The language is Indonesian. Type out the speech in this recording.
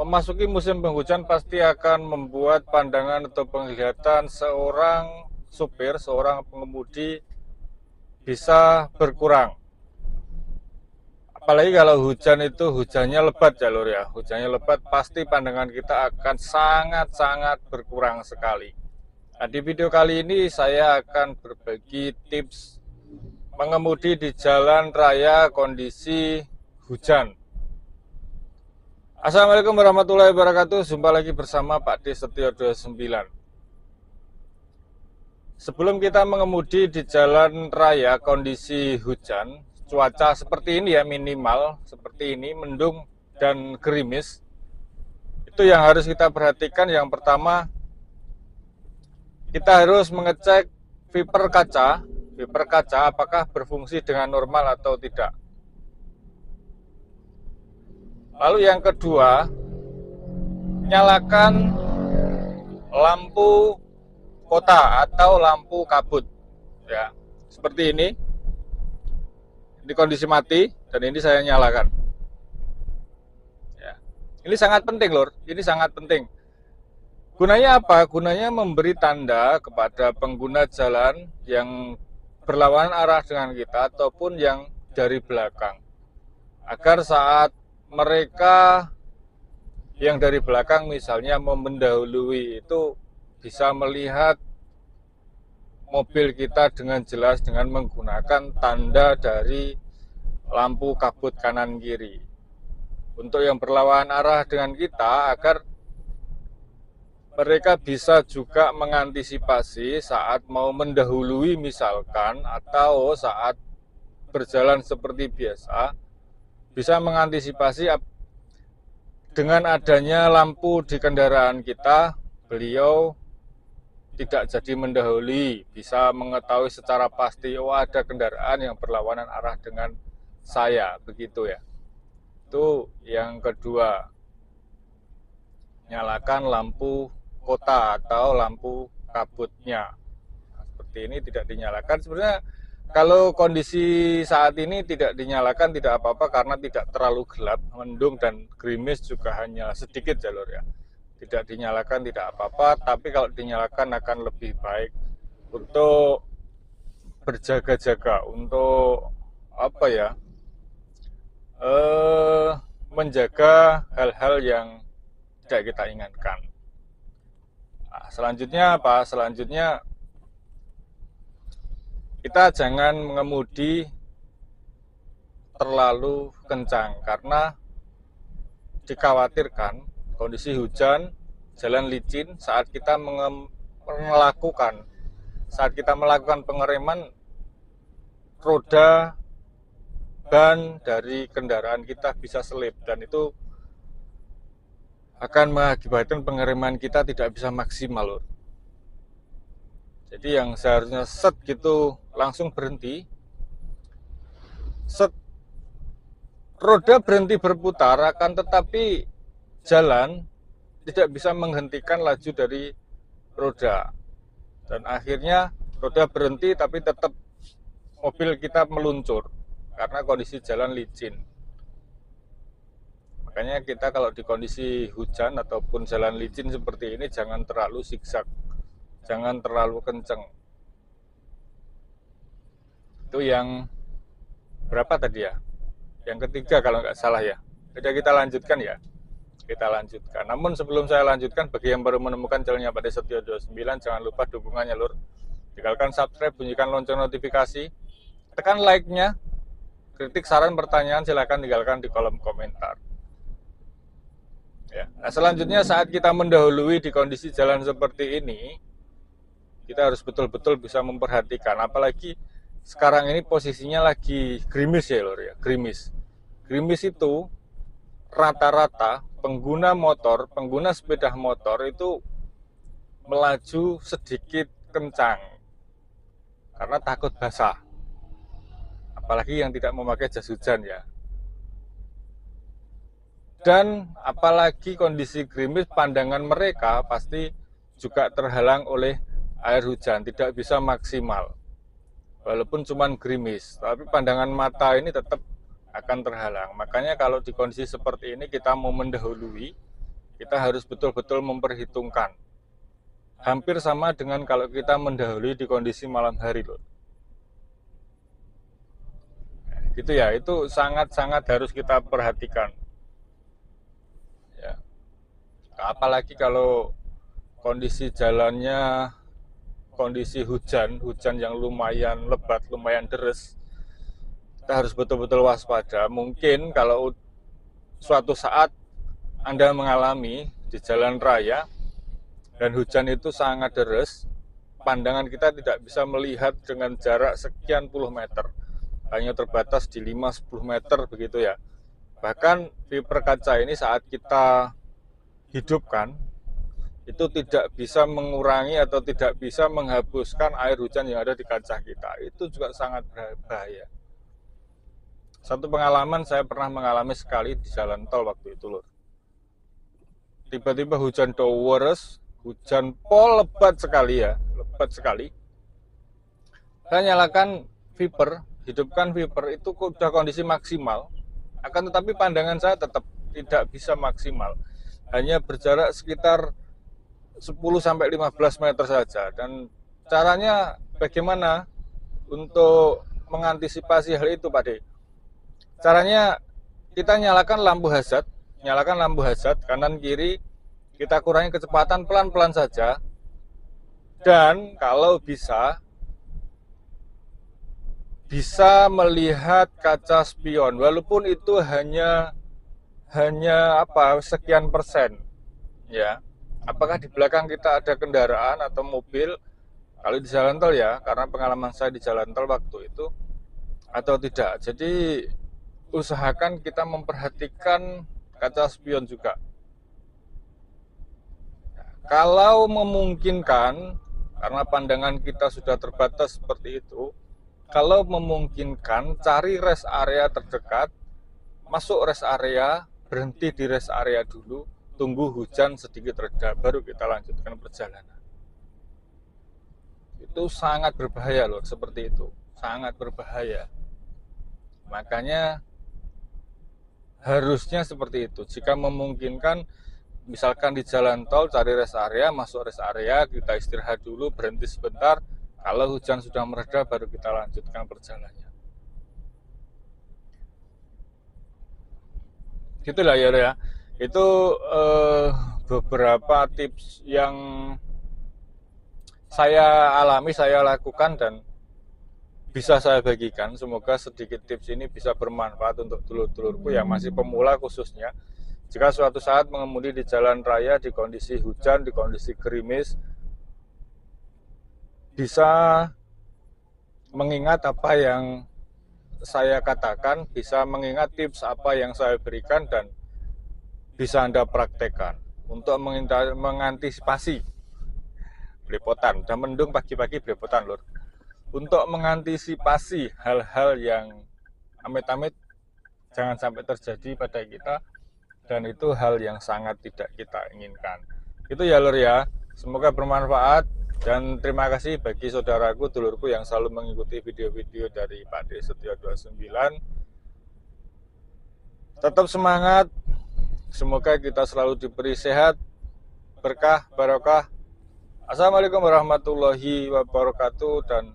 Memasuki musim penghujan pasti akan membuat pandangan atau penglihatan seorang supir, seorang pengemudi bisa berkurang. Apalagi kalau hujan itu hujannya lebat ya lur ya. Hujannya lebat pasti pandangan kita akan sangat-sangat berkurang sekali. Nah, di video kali ini saya akan berbagi tips mengemudi di jalan raya kondisi hujan. Assalamualaikum warahmatullahi wabarakatuh. Jumpa lagi bersama Pak D Setio 29. Sebelum kita mengemudi di jalan raya kondisi hujan, cuaca seperti ini ya, minimal seperti ini, mendung dan gerimis. Itu yang harus kita perhatikan. Yang pertama, kita harus mengecek wiper kaca apakah berfungsi dengan normal atau tidak. Lalu yang kedua, nyalakan lampu kota atau lampu kabut ya, seperti ini kondisi mati dan ini saya nyalakan ya. Ini sangat penting lor, ini sangat penting. Gunanya apa? Gunanya memberi tanda kepada pengguna jalan yang berlawanan arah dengan kita ataupun yang dari belakang, agar saat mereka yang dari belakang misalnya mau mendahului itu bisa melihat mobil kita dengan jelas dengan menggunakan tanda dari lampu kabut kanan kiri. Untuk yang berlawanan arah dengan kita agar mereka bisa juga mengantisipasi saat mau mendahului misalkan, atau saat berjalan seperti biasa bisa mengantisipasi dengan adanya lampu di kendaraan kita, beliau tidak jadi mendahului, bisa mengetahui secara pasti, oh ada kendaraan yang berlawanan arah dengan saya, begitu ya. Itu yang kedua, nyalakan lampu kota atau lampu kabutnya. Nah, seperti ini tidak dinyalakan. Sebenarnya kalau kondisi saat ini tidak dinyalakan tidak apa-apa karena tidak terlalu gelap, mendung dan gerimis juga hanya sedikit jalur ya. Tidak dinyalakan tidak apa-apa, tapi kalau dinyalakan akan lebih baik untuk berjaga-jaga, untuk apa ya, menjaga hal-hal yang tidak kita inginkan. Nah, selanjutnya apa? Selanjutnya kita jangan mengemudi terlalu kencang karena dikhawatirkan kondisi hujan, jalan licin saat kita melakukan pengereman, roda ban dari kendaraan kita bisa selip dan itu akan mengakibatkan pengereman kita tidak bisa maksimal. Jadi yang seharusnya set gitu langsung berhenti, set roda berhenti berputar, akan tetapi jalan tidak bisa menghentikan laju dari roda dan akhirnya roda berhenti tapi tetap mobil kita meluncur karena kondisi jalan licin. Makanya kita kalau di kondisi hujan ataupun jalan licin seperti ini jangan terlalu zigzag, jangan terlalu kenceng. Itu yang berapa tadi ya? Yang ketiga kalau nggak salah ya. Sudah kita lanjutkan ya. Kita lanjutkan. Namun sebelum saya lanjutkan, bagi yang baru menemukan channelnya Pak D Setio 29, jangan lupa dukungannya lur. Tinggalkan subscribe, bunyikan lonceng notifikasi, tekan like-nya. Kritik, saran, pertanyaan silakan tinggalkan di kolom komentar. Ya. Nah, selanjutnya saat kita mendahului di kondisi jalan seperti ini, kita harus betul-betul bisa memperhatikan, apalagi sekarang ini posisinya lagi gerimis ya lor ya, gerimis. Gerimis itu rata-rata pengguna sepeda motor itu melaju sedikit kencang karena takut basah. Apalagi yang tidak memakai jas hujan ya. Dan apalagi kondisi gerimis, pandangan mereka pasti juga terhalang oleh air hujan, tidak bisa maksimal. Walaupun cuma gerimis, tapi pandangan mata ini tetap akan terhalang. Makanya kalau di kondisi seperti ini kita mau mendahului, Kita harus betul-betul memperhitungkan. Hampir sama dengan kalau kita mendahului di kondisi malam hari loh. Gitu ya, itu sangat-sangat harus kita perhatikan. Ya. Apalagi kalau kondisi jalannya kondisi hujan yang lumayan lebat, lumayan deres, kita harus betul-betul waspada. Mungkin kalau suatu saat Anda mengalami di jalan raya dan hujan itu sangat deres, pandangan kita tidak bisa melihat dengan jarak sekian puluh meter, hanya terbatas di 5-10 meter begitu ya. Bahkan viper kaca ini saat kita hidupkan itu tidak bisa mengurangi atau tidak bisa menghapuskan air hujan yang ada di kaca kita. Itu juga sangat berbahaya. Satu pengalaman saya pernah mengalami sekali di jalan tol waktu itu loh. Tiba-tiba hujan deres, hujan pol lebat sekali ya, lebat sekali. Saya nyalakan viper, hidupkan viper itu sudah kondisi maksimal. Akan tetapi pandangan saya tetap tidak bisa maksimal. Hanya berjarak sekitar 10-15 meter saja. Dan caranya bagaimana untuk mengantisipasi hal itu Pak De? Caranya kita nyalakan lampu hazard kanan kiri, kita kurangi kecepatan pelan-pelan saja. Dan kalau bisa melihat kaca spion walaupun itu hanya sekian persen ya. Apakah di belakang kita ada kendaraan atau mobil kalau di jalan tol ya, karena pengalaman saya di jalan tol waktu itu, atau tidak. Jadi usahakan kita memperhatikan kaca spion juga. Kalau memungkinkan, karena pandangan kita sudah terbatas seperti itu, kalau memungkinkan cari rest area terdekat, masuk rest area, berhenti di rest area dulu, tunggu hujan sedikit reda, baru kita lanjutkan perjalanan. Itu sangat berbahaya loh, seperti itu. Sangat berbahaya. Makanya harusnya seperti itu. Jika memungkinkan, misalkan di jalan tol, cari rest area, masuk rest area, kita istirahat dulu, berhenti sebentar. Kalau hujan sudah mereda, baru kita lanjutkan perjalanannya. Gitulah ya. Itu beberapa tips yang saya alami, saya lakukan dan bisa saya bagikan. Semoga sedikit tips ini bisa bermanfaat untuk dulur-dulurku yang masih pemula khususnya. Jika suatu saat mengemudi di jalan raya di kondisi hujan, di kondisi gerimis, bisa mengingat apa yang saya katakan, bisa mengingat tips apa yang saya berikan dan bisa Anda praktekkan untuk mengantisipasi belepotan. Udah mendung pagi-pagi belepotan lur. Untuk mengantisipasi hal-hal yang amit-amit jangan sampai terjadi pada kita, dan itu hal yang sangat tidak kita inginkan. Itu ya lur ya. Semoga bermanfaat dan terima kasih bagi saudaraku, dulurku yang selalu mengikuti video-video dari Pak De Setio 29. Tetap semangat. Semoga kita selalu diberi sehat, berkah, barokah. Assalamualaikum warahmatullahi wabarakatuh dan